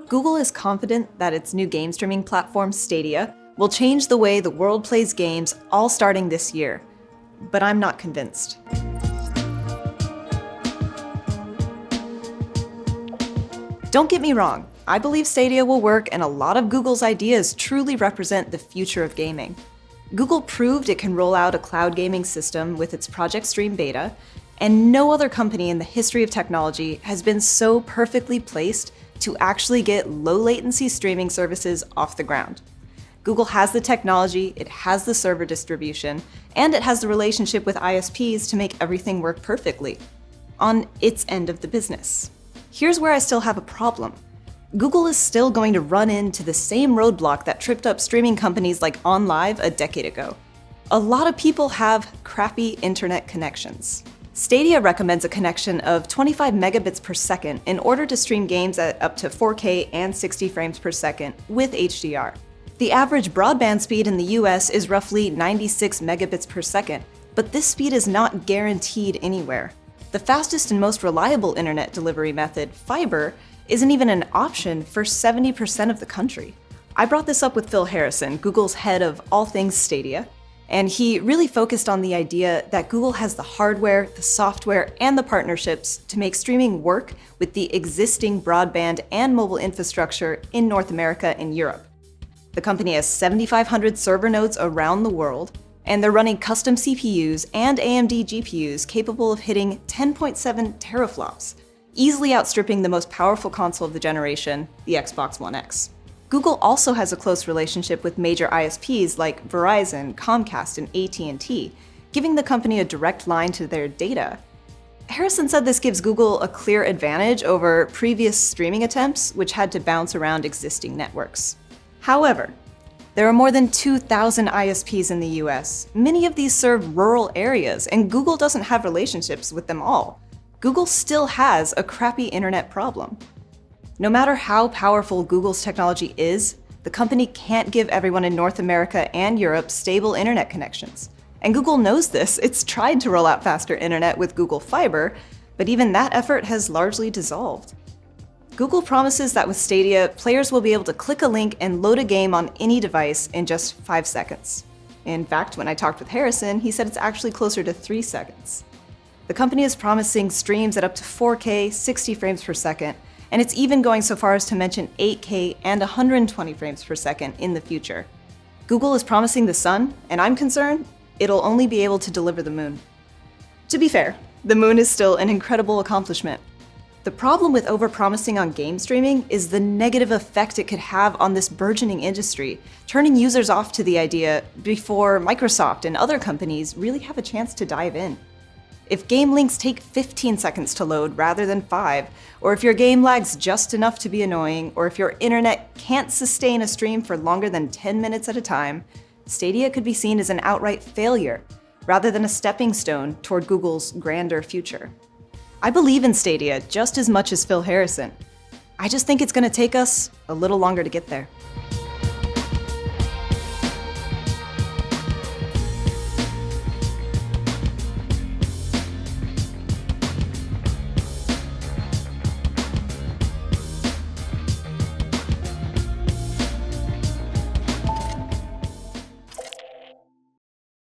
Google is confident that its new game streaming platform, Stadia, will change the way the world plays games, all starting this year. But I'm not convinced. Don't get me wrong, I believe Stadia will work, and a lot of Google's ideas truly represent the future of gaming. Google proved it can roll out a cloud gaming system with its Project Stream beta, and no other company in the history of technology has been so perfectly placed to actually get low-latency streaming services off the ground. Google has the technology, it has the server distribution, and it has the relationship with ISPs to make everything work perfectly on its end of the business. Here's where I still have a problem. Google is still going to run into the same roadblock that tripped up streaming companies like OnLive a decade ago. A lot of people have crappy internet connections. Stadia recommends a connection of 25 megabits per second in order to stream games at up to 4K and 60 frames per second with HDR. The average broadband speed in the US is roughly 96 megabits per second, but this speed is not guaranteed anywhere. The fastest and most reliable internet delivery method, fiber, isn't even an option for 70% of the country. I brought this up with Phil Harrison, Google's head of all things Stadia, and he really focused on the idea that Google has the hardware, the software, and the partnerships to make streaming work with the existing broadband and mobile infrastructure in North America and Europe. The company has 7,500 server nodes around the world, and they're running custom CPUs and AMD GPUs capable of hitting 10.7 teraflops, easily outstripping the most powerful console of the generation, the Xbox One X. Google also has a close relationship with major ISPs like Verizon, Comcast, and AT&T, giving the company a direct line to their data. Harrison said this gives Google a clear advantage over previous streaming attempts, which had to bounce around existing networks. However, there are more than 2,000 ISPs in the US. Many of these serve rural areas, and Google doesn't have relationships with them all. Google still has a crappy internet problem. No matter how powerful Google's technology is, the company can't give everyone in North America and Europe stable internet connections. And Google knows this. It's tried to roll out faster internet with Google Fiber, but even that effort has largely dissolved. Google promises that with Stadia, players will be able to click a link and load a game on any device in just 5 seconds. In fact, when I talked with Harrison, he said it's actually closer to 3 seconds. The company is promising streams at up to 4K, 60 frames per second, and it's even going so far as to mention 8K and 120 frames per second in the future. Google is promising the sun, and I'm concerned it'll only be able to deliver the moon. To be fair, the moon is still an incredible accomplishment. The problem with overpromising on game streaming is the negative effect it could have on this burgeoning industry, turning users off to the idea before Microsoft and other companies really have a chance to dive in. If game links take 15 seconds to load rather than 5, or if your game lags just enough to be annoying, or if your internet can't sustain a stream for longer than 10 minutes at a time, Stadia could be seen as an outright failure, rather than a stepping stone toward Google's grander future. I believe in Stadia just as much as Phil Harrison. I just think it's going to take us a little longer to get there.